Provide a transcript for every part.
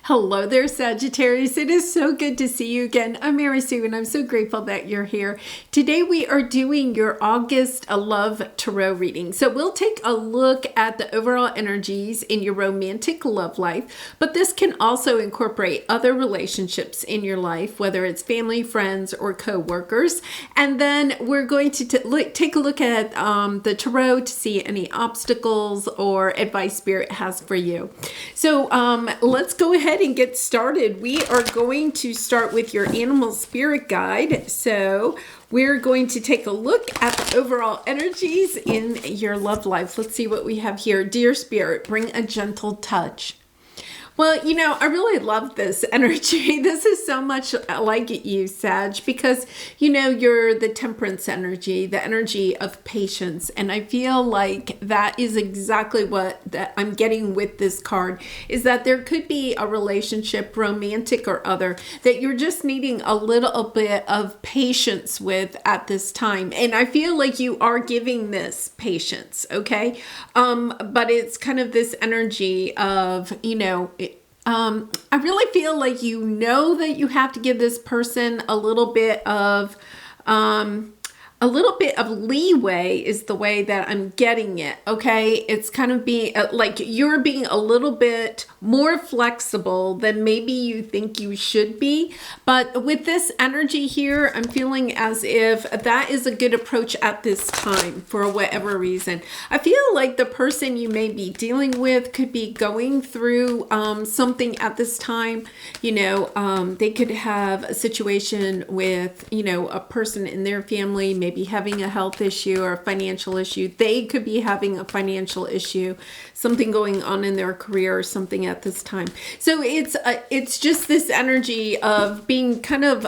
Hello there, Sagittarius. It is so good to see you again. I'm Mary Sue, and I'm so grateful that you're here. Today we are doing your August Love Tarot reading. So we'll take a look at the overall energies in your romantic love life, but this can also incorporate other relationships in your life, whether it's family, friends, or co-workers. And then we're going to take a look at the tarot to see any obstacles or advice Spirit has for you. So let's go ahead and get started. We are going to start with your animal spirit guide. So we're going to take a look at the overall energies in your love life. Let's see what we have here. Dear Spirit, bring a gentle touch. Well, you know, I really love this energy. This is so much like you, Sag, because, you know, you're the temperance energy, the energy of patience. And I feel like that is exactly what that I'm getting with this card, is that there could be a relationship, romantic or other, that you're just needing a little bit of patience with at this time. And I feel like you are giving this patience, okay? But it's kind of this energy of, you know, I really feel like you know that you have to give this person a little bit of leeway is the way that I'm getting it, okay? It's kind of being like you're being a little bit more flexible than maybe you think you should be. But with this energy here, I'm feeling as if that is a good approach at this time for whatever reason. I feel like the person you may be dealing with could be going through something at this time. You know, they could have a situation with, you know, a person in their family, maybe having a health issue or a financial issue. They could be having a financial issue, something going on in their career or something at this time. So it's just this energy of being kind of,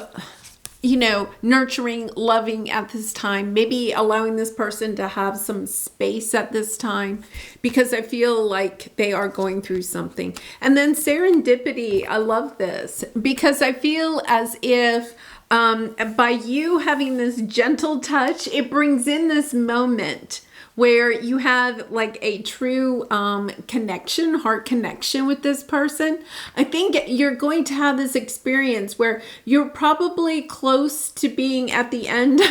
you know, nurturing, loving at this time, maybe allowing this person to have some space at this time, because I feel like they are going through something. And then serendipity, I love this, because I feel as if by you having this gentle touch, it brings in this moment where you have like a true connection, heart connection with this person. I think you're going to have this experience where you're probably close to being at the end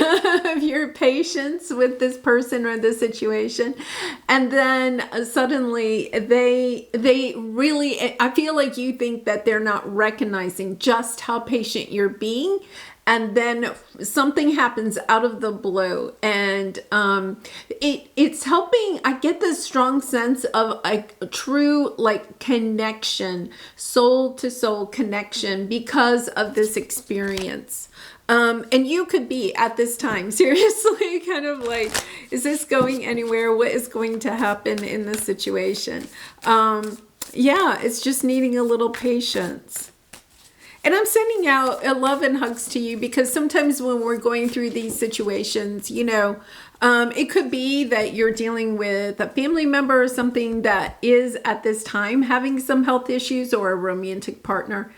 of your patience with this person or this situation. And then suddenly they really, I feel like you think that they're not recognizing just how patient you're being. And then something happens out of the blue, and it's helping. I get this strong sense of a true like connection, soul to soul connection because of this experience. And you could be at this time, seriously, kind of like, is this going anywhere? What is going to happen in this situation? Yeah, it's just needing a little patience. And I'm sending out love and hugs to you, because sometimes when we're going through these situations, you know, it could be that you're dealing with a family member or something that is at this time having some health issues, or a romantic partner,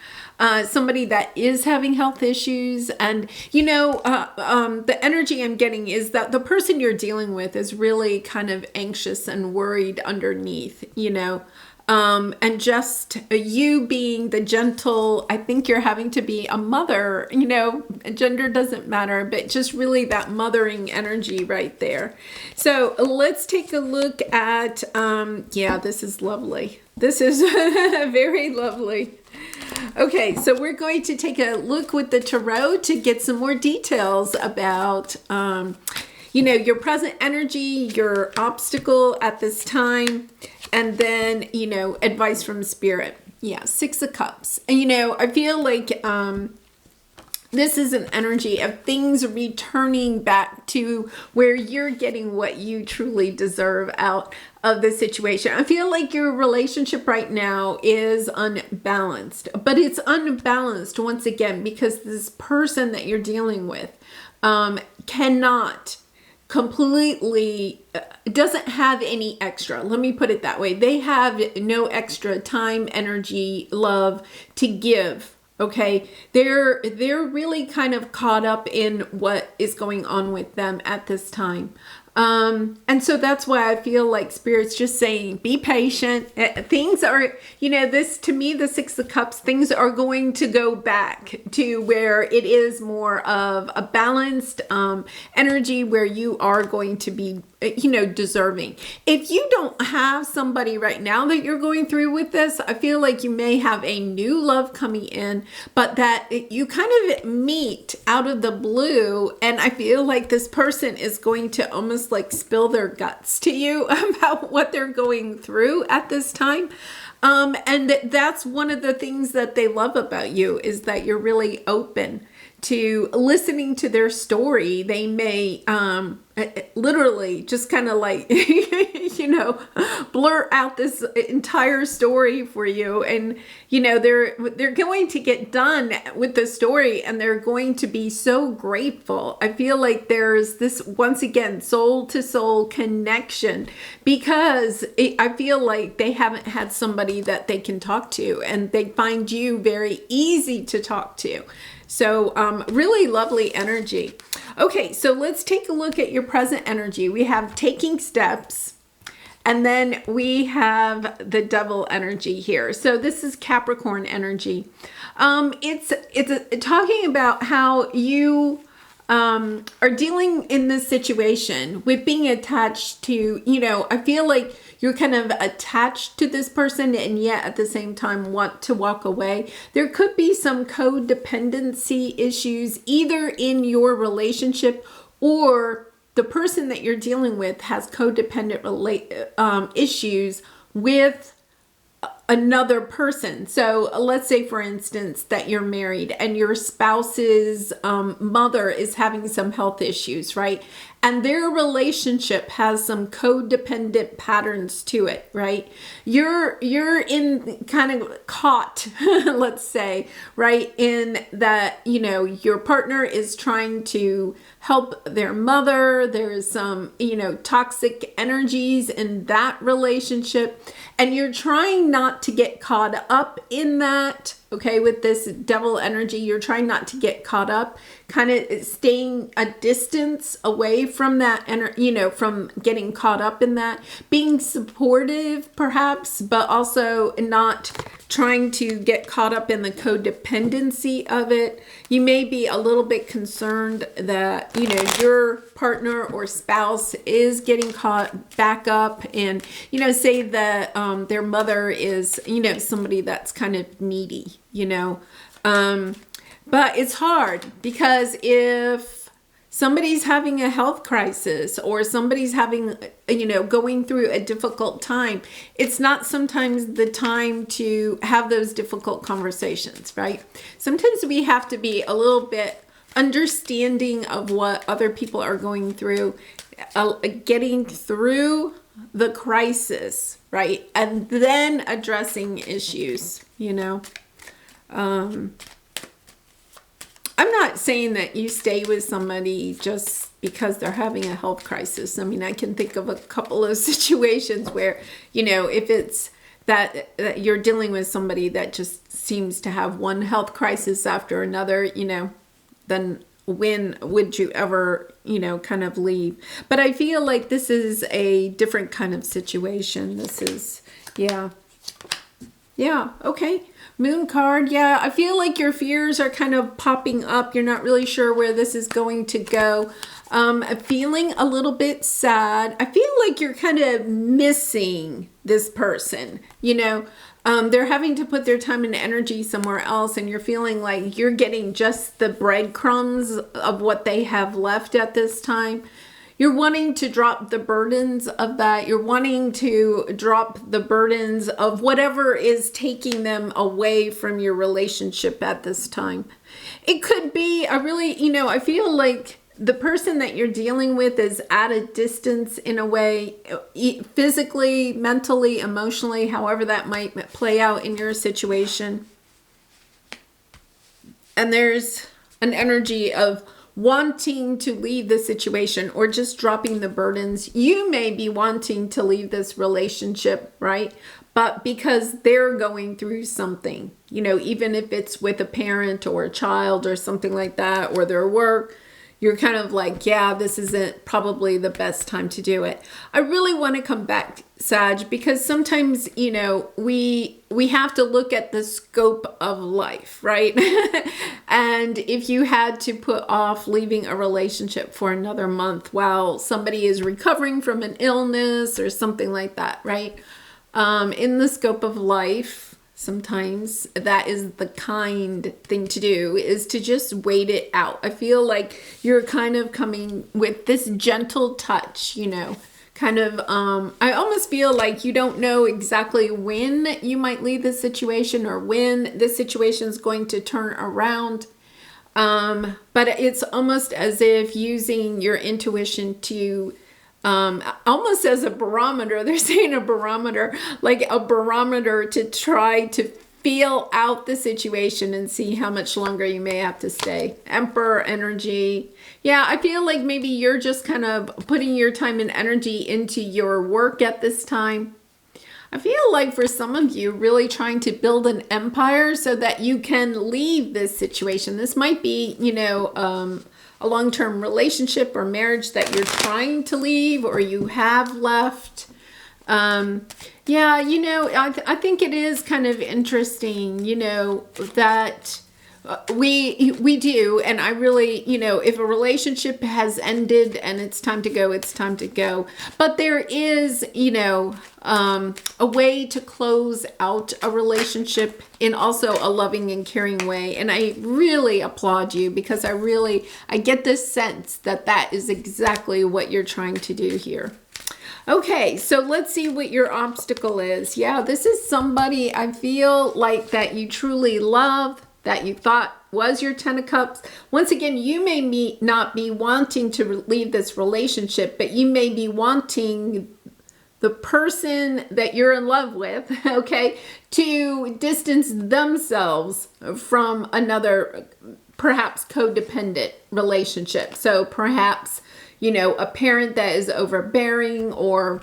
somebody that is having health issues. And, you know, the energy I'm getting is that the person you're dealing with is really kind of anxious and worried underneath, you know. And just you being the gentle, I think you're having to be a mother, you know, gender doesn't matter, but just really that mothering energy right there. So let's take a look at, yeah, this is lovely. This is very lovely. Okay, so we're going to take a look with the tarot to get some more details about, you know, your present energy, your obstacle at this time, and then, you know, advice from Spirit. Yeah, Six of Cups. And, you know, I feel like this is an energy of things returning back to where you're getting what you truly deserve out of the situation. I feel like your relationship right now is unbalanced, but it's unbalanced once again because this person that you're dealing with cannot completely doesn't have any extra. Let me put it that way. They have no extra time, energy, love to give. Okay, they're really kind of caught up in what is going on with them at this time. And so that's why I feel like Spirit's just saying, be patient. Things are, this, to me, the Six of Cups, things are going to go back to where it is more of a balanced energy, where you are going to be, deserving. If you don't have somebody right now that you're going through with this, I feel like you may have a new love coming in, but that you kind of meet out of the blue. And I feel like this person is going to almost like spill their guts to you about what they're going through at this time. And that's one of the things that they love about you, is that you're really open to listening to their story. They may literally just kind of like, blurt out this entire story for you. And, they're going to get done with the story, and they're going to be so grateful. I feel like there's this, once again, soul to soul connection, because I feel like they haven't had somebody that they can talk to, and they find you very easy to talk to. So really lovely energy. Okay, so let's take a look at your present energy. We have taking steps, and then we have the Devil energy here. So this is Capricorn energy. It's talking about how you are dealing in this situation with being attached to, I feel like you're kind of attached to this person, and yet at the same time want to walk away. There could be some codependency issues either in your relationship, or the person that you're dealing with has codependent issues with another person. So let's say, for instance, that you're married and your spouse's mother is having some health issues, right? And their relationship has some codependent patterns to it, right? You're in kind of caught, let's say, right, in that, your partner is trying to help their mother. There's some, toxic energies in that relationship, and you're trying not to get caught up in that. Okay, with this Devil energy, you're trying not to get caught up, kind of staying a distance away from that, from getting caught up in that, being supportive perhaps, but also not trying to get caught up in the codependency of it. You may be a little bit concerned that, your partner or spouse is getting caught back up, and, say that their mother is, somebody that's kind of needy, but it's hard, because if somebody's having a health crisis, or somebody's having, going through a difficult time, it's not sometimes the time to have those difficult conversations, right? Sometimes we have to be a little bit understanding of what other people are going through, getting through the crisis, right? And then addressing issues, I'm not saying that you stay with somebody just because they're having a health crisis. I mean, I can think of a couple of situations where, if it's that you're dealing with somebody that just seems to have one health crisis after another, then when would you ever, kind of leave? But I feel like this is a different kind of situation. This is, yeah, okay. Moon card, yeah, I feel like your fears are kind of popping up. You're not really sure where this is going to go. Feeling a little bit sad. I feel like you're kind of missing this person, they're having to put their time and energy somewhere else, and you're feeling like you're getting just the breadcrumbs of what they have left at this time. You're wanting to drop the burdens of that. You're wanting to drop the burdens of whatever is taking them away from your relationship at this time. It could be a really, I feel like the person that you're dealing with is at a distance in a way, physically, mentally, emotionally, however that might play out in your situation. And there's an energy of wanting to leave the situation, or just dropping the burdens. You may be wanting to leave this relationship, right? But because they're going through something, even if it's with a parent or a child or something like that, or their work, you're kind of like, yeah, this isn't probably the best time to do it. I really want to come back, Sag, because sometimes, you know, we have to look at the scope of life, right? And if you had to put off leaving a relationship for another month while somebody is recovering from an illness or something like that, right? In the scope of life, sometimes that is the kind thing to do, is to just wait it out. I feel like you're kind of coming with this gentle touch, you know, kind of, I almost feel like you don't know exactly when you might leave the situation or when the situation is going to turn around. But it's almost as if using your intuition to almost as a barometer. They're saying a barometer, like a barometer to try to feel out the situation and see how much longer you may have to stay. Emperor energy. Yeah, I feel like maybe you're just kind of putting your time and energy into your work at this time. I feel like for some of you, really trying to build an empire so that you can leave this situation. This might be, you know, a long-term relationship or marriage that you're trying to leave or you have left. Yeah, you know, I think it is kind of interesting, you know, that we do. And I really, you know, if a relationship has ended and it's time to go, it's time to go. But there is, you know, a way to close out a relationship in also a loving and caring way. And I really applaud you because I get this sense that that is exactly what you're trying to do here. Okay, so let's see what your obstacle is. Yeah, this is somebody I feel like that you truly love, that you thought was your 10 of Cups. Once again, you may not be wanting to leave this relationship, but you may be wanting the person that you're in love with, okay, to distance themselves from another, perhaps codependent relationship. So perhaps, you know, a parent that is overbearing, or,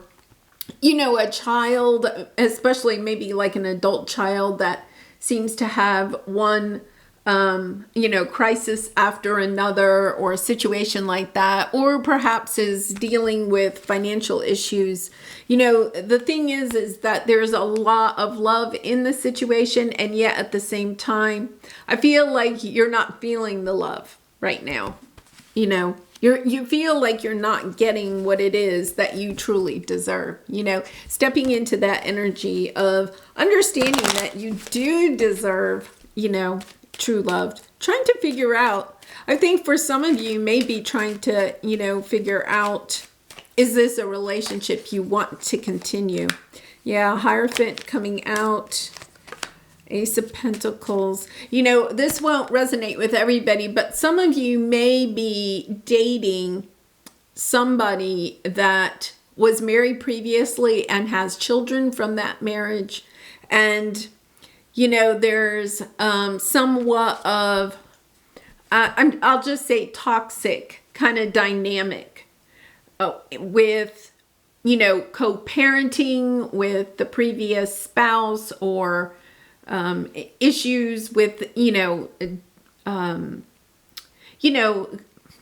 you know, a child, especially maybe like an adult child that seems to have one, you know, crisis after another, or a situation like that, or perhaps is dealing with financial issues. You know, the thing is that there's a lot of love in the situation, and yet at the same time, I feel like you're not feeling the love right now. You know, you feel like you're not getting what it is that you truly deserve. You know, stepping into that energy of understanding that you do deserve, you know, true love. Trying to figure out, I think for some of you may be trying to, you know, figure out, is this a relationship you want to continue? Yeah, Hierophant coming out. Ace of Pentacles. You know, this won't resonate with everybody, but some of you may be dating somebody that was married previously and has children from that marriage. And, you know, there's somewhat of, I'll just say toxic kind of dynamic with, you know, co-parenting with the previous spouse, or issues with, you know,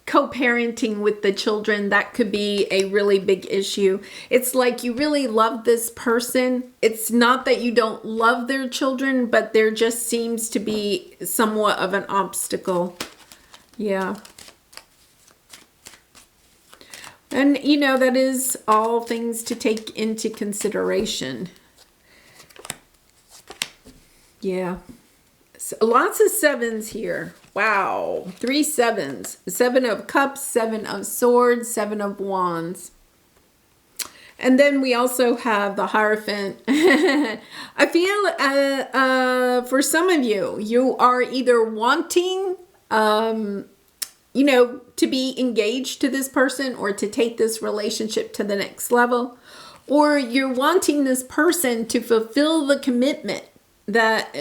co-parenting with the children. That could be a really big issue. It's like you really love this person. It's not that you don't love their children, but there just seems to be somewhat of an obstacle. Yeah. And, you know, that is all things to take into consideration. Yeah. So lots of sevens here. Wow. 3 sevens. 7 of Cups, 7 of Swords, 7 of Wands. And then we also have the Hierophant. I feel for some of you, you are either wanting, you know, to be engaged to this person or to take this relationship to the next level, or you're wanting this person to fulfill the commitment that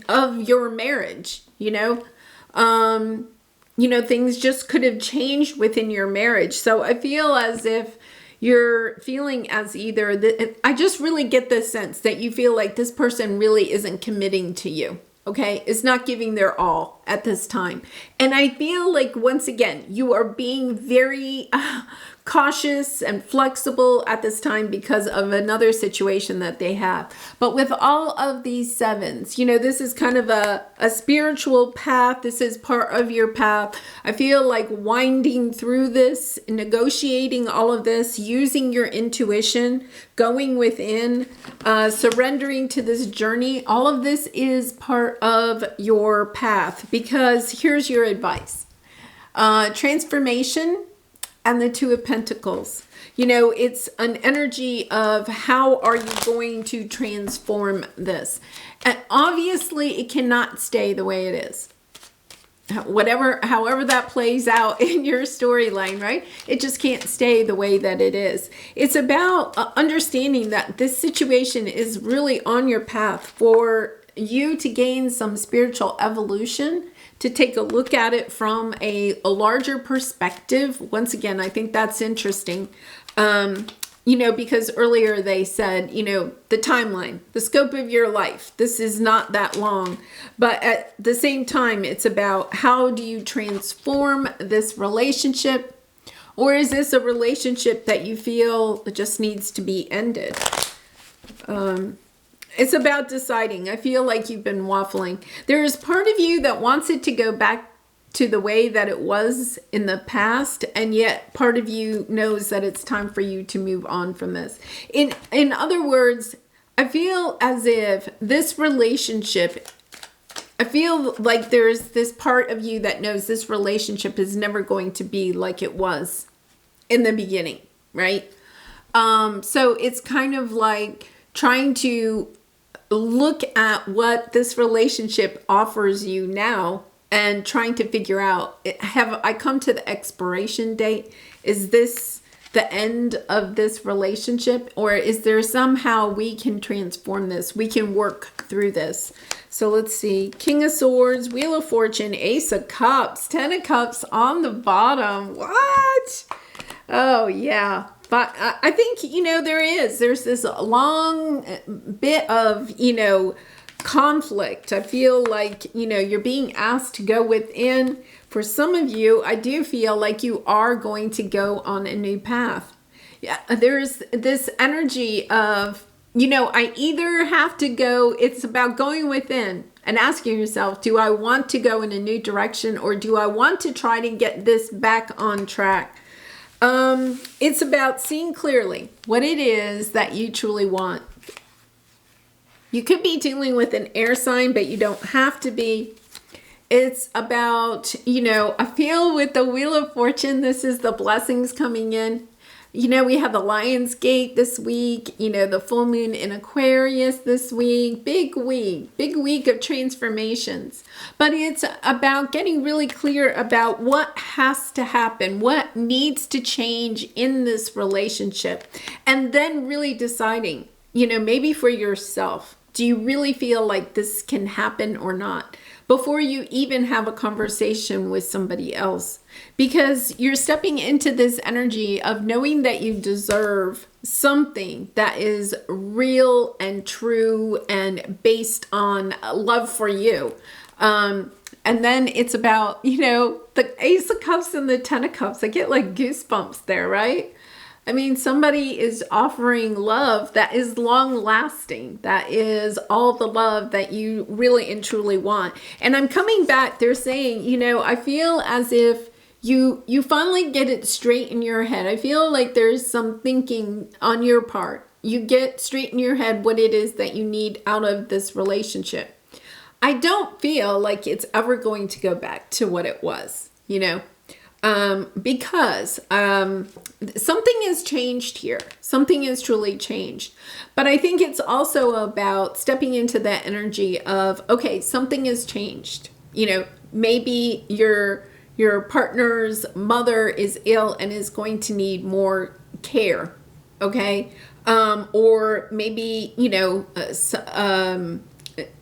of your marriage. You know, things just could have changed within your marriage. So I feel as if you're feeling as either, I just really get this sense that you feel like this person really isn't committing to you. Okay. It's not giving their all. at this time. And I feel like, once again, you are being very cautious and flexible at this time because of another situation that they have. But with all of these sevens, this is kind of a spiritual path. This is part of your path. I feel like winding through this, negotiating all of this, using your intuition, going within, surrendering to this journey. All of this is part of your path, because here's your advice. Transformation and the Two of Pentacles. It's an energy of how are you going to transform this? And obviously it cannot stay the way it is. However that plays out in your storyline, right? It just can't stay the way that it is. It's about understanding that this situation is really on your path for you to gain some spiritual evolution, to take a look at it from a larger perspective. Once again, I think that's interesting. Because earlier they said, the timeline, the scope of your life, this is not that long. But at the same time, it's about how do you transform this relationship? Or is this a relationship that you feel just needs to be ended? It's about deciding. I feel like you've been waffling. There is part of you that wants it to go back to the way that it was in the past, and yet part of you knows that it's time for you to move on from this. In other words, I feel as if this relationship, I feel like there's this part of you that knows this relationship is never going to be like it was in the beginning, right? So it's kind of like trying to look at what this relationship offers you now and trying to figure out, have I come to the expiration date? Is this the end of this relationship? Or is there somehow we can transform this? We can work through this. So let's see. King of Swords, Wheel of Fortune, Ace of Cups, Ten of Cups on the bottom. What? Oh, yeah. But I think, there's this long bit of, conflict. I feel like, you're being asked to go within. For some of you, I do feel like you are going to go on a new path. Yeah, there's this energy of, I either have to go, it's about going within and asking yourself, do I want to go in a new direction, or do I want to try to get this back on track? It's about seeing clearly what it is that you truly want. You could be dealing with an air sign, but you don't have to be. It's about, I feel with the Wheel of Fortune, this is the blessings coming in. We have the Lion's Gate this week, the full moon in Aquarius this week. Big week of transformations. But it's about getting really clear about what has to happen, what needs to change in this relationship. And then really deciding, maybe for yourself, do you really feel like this can happen or not? Before you even have a conversation with somebody else. Because you're stepping into this energy of knowing that you deserve something that is real and true and based on love for you. And then it's about, the Ace of Cups and the Ten of Cups. I get like goosebumps there, right? I mean, somebody is offering love that is long lasting. That is all the love that you really and truly want. And I'm coming back, they're saying, I feel as if you finally get it straight in your head. I feel like there's some thinking on your part. You get straight in your head what it is that you need out of this relationship. I don't feel like it's ever going to go back to what it was, because something has changed here. Something has truly changed. But I think it's also about stepping into that energy of, okay, something has changed. Maybe your partner's mother is ill and is going to need more care. Okay. Or maybe,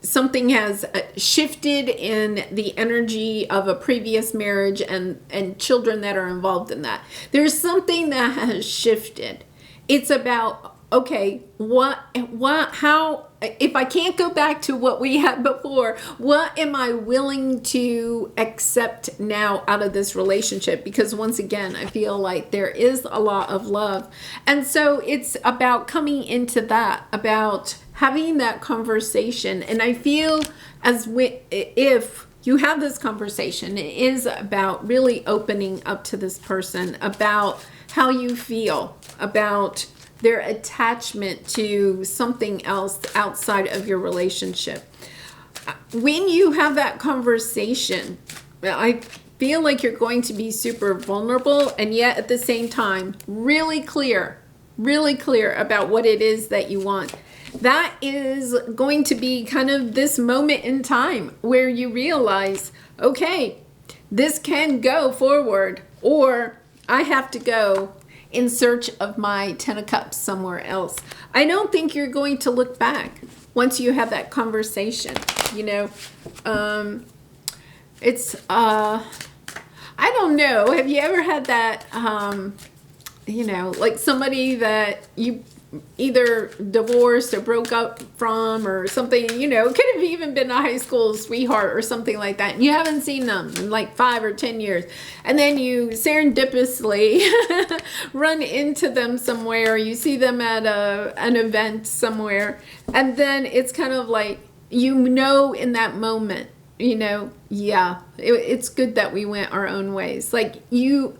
something has shifted in the energy of a previous marriage and children that are involved in that. There's something that has shifted. It's about, okay, how, if I can't go back to what we had before, what am I willing to accept now out of this relationship? Because once again, I feel like there is a lot of love. And so it's about coming into that, about having that conversation. And I feel if you have this conversation, it is about really opening up to this person about how you feel about their attachment to something else outside of your relationship. When you have that conversation, I feel like you're going to be super vulnerable, and yet at the same time, really clear about what it is that you want. That is going to be kind of this moment in time where you realize, okay, this can go forward, or I have to go in search of my 10 of Cups somewhere else. I don't think you're going to look back once you have that conversation. It's, I don't know. Have you ever had that, like somebody that you either divorced or broke up from or something, it could have even been a high school sweetheart or something like that. And you haven't seen them in like 5 or 10 years. And then you serendipitously run into them somewhere. You see them at an event somewhere. And then it's kind of like, in that moment, yeah, it's good that we went our own ways. Like we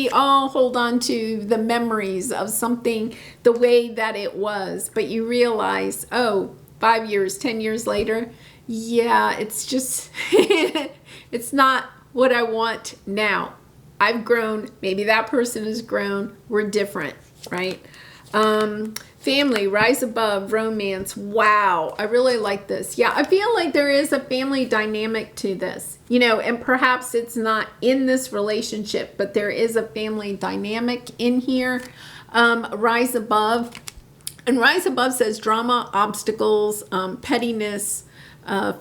all hold on to the memories of something the way that it was, but you realize, 5 years, 10 years later, yeah, it's just, it's not what I want now. I've grown, maybe that person has grown, we're different, right? Family, rise above, romance. Wow, I really like this. Yeah, I feel like there is a family dynamic to this, and perhaps it's not in this relationship, but there is a family dynamic in here. Rise above. And rise above says drama, obstacles, pettiness,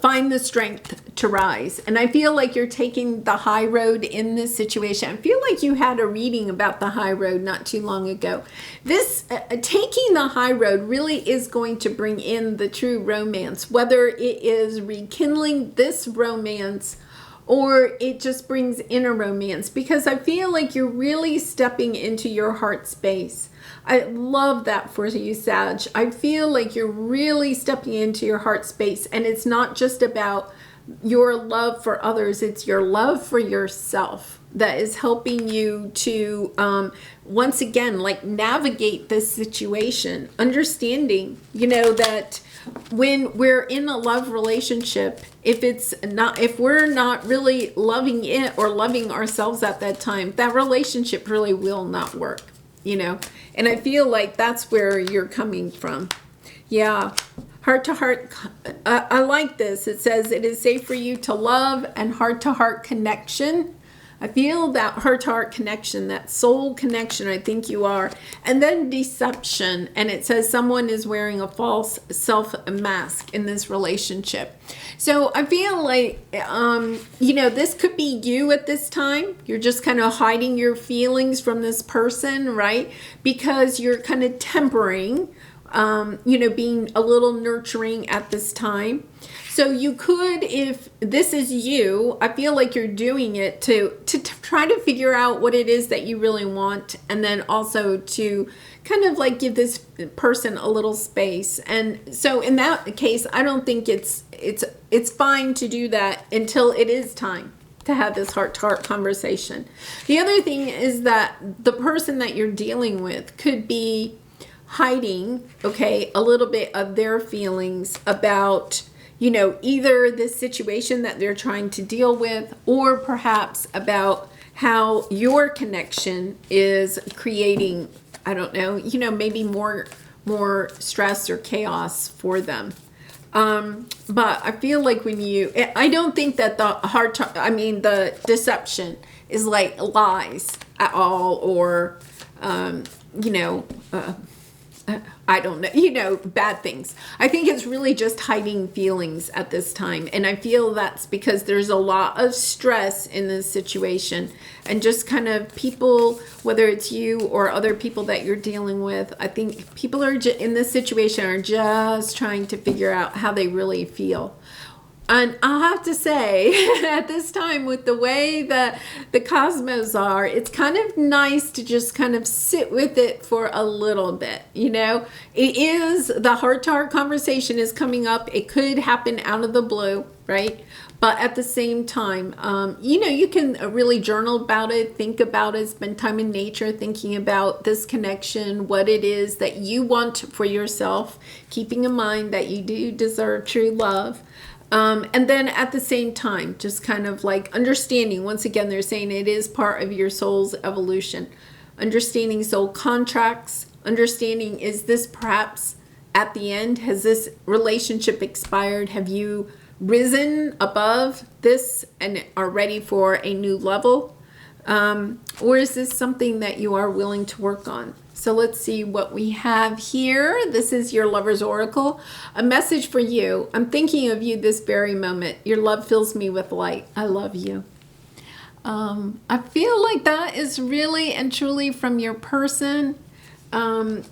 find the strength to rise. And I feel like you're taking the high road in this situation. I feel like you had a reading about the high road not too long ago. This taking the high road really is going to bring in the true romance, whether it is rekindling this romance or it just brings inner romance, because I feel like you're really stepping into your heart space. I love that for you, Sag. I feel like you're really stepping into your heart space, and it's not just about your love for others, it's your love for yourself that is helping you to once again, like, navigate this situation, understanding, that when we're in a love relationship, if we're not really loving it or loving ourselves at that time, that relationship really will not work, and I feel like that's where you're coming from. Yeah. Heart to heart. I like this. It says it is safe for you to love, and heart to heart connection. I feel that heart to heart connection, that soul connection. I think you are. And then deception. And it says someone is wearing a false self mask in this relationship. So I feel like, this could be you at this time. You're just kind of hiding your feelings from this person, right? Because you're kind of tempering, being a little nurturing at this time. So you could, if this is you, I feel like you're doing it to try to figure out what it is that you really want, and then also to kind of like give this person a little space. And so in that case, I don't think it's fine to do that until it is time to have this heart-to-heart conversation. The other thing is that the person that you're dealing with could be hiding, a little bit of their feelings about, either this situation that they're trying to deal with, or perhaps about how your connection is creating, I don't know, maybe more stress or chaos for them. But I feel like I don't think that the deception is like lies at all, or, I don't know, bad things. I think it's really just hiding feelings at this time. And I feel that's because there's a lot of stress in this situation. And just kind of people, whether it's you or other people that you're dealing with, I think people are in this situation are just trying to figure out how they really feel. And I'll have to say, at this time, with the way that the cosmos are, it's kind of nice to just kind of sit with it for a little bit, It is, the heart-to-heart conversation is coming up. It could happen out of the blue, right? But at the same time, you can really journal about it, think about it, spend time in nature thinking about this connection, what it is that you want for yourself, keeping in mind that you do deserve true love. And then at the same time, just kind of like understanding, once again, they're saying it is part of your soul's evolution. Understanding soul contracts, understanding, is this perhaps at the end? Has this relationship expired? Have you risen above this and are ready for a new level? Or is this something that you are willing to work on? So let's see what we have here. This is your Lover's Oracle. A message for you. I'm thinking of you this very moment. Your love fills me with light. I love you. I feel like that is really and truly from your person. I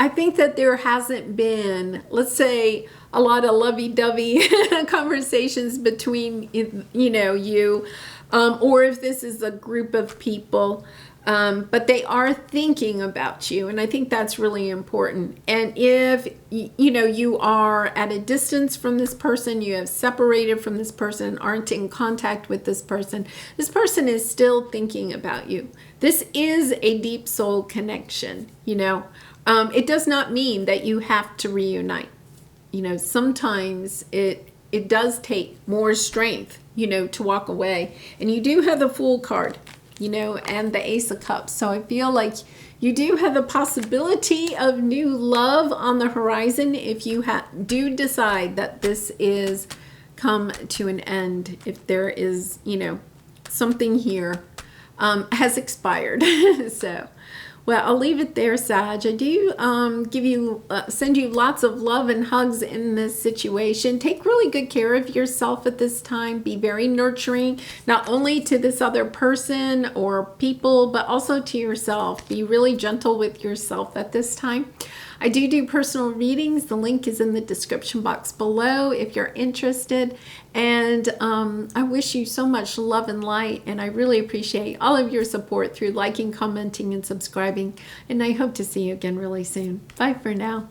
think that there hasn't been, let's say, a lot of lovey-dovey conversations between, you, or if this is a group of people. But they are thinking about you, and I think that's really important. And if you are at a distance from this person, you have separated from this person, aren't in contact with this person is still thinking about you. This is a deep soul connection. It does not mean that you have to reunite. Sometimes it does take more strength to walk away, and you do have the Fool card, and the Ace of Cups. So I feel like you do have the possibility of new love on the horizon if you do decide that this is come to an end. If there is, something here has expired. So, well, I'll leave it there, Sag. I do send you lots of love and hugs in this situation. Take really good care of yourself at this time. Be very nurturing, not only to this other person or people, but also to yourself. Be really gentle with yourself at this time. I do personal readings. The link is in the description box below if you're interested. And I wish you so much love and light. And I really appreciate all of your support through liking, commenting, and subscribing. And I hope to see you again really soon. Bye for now.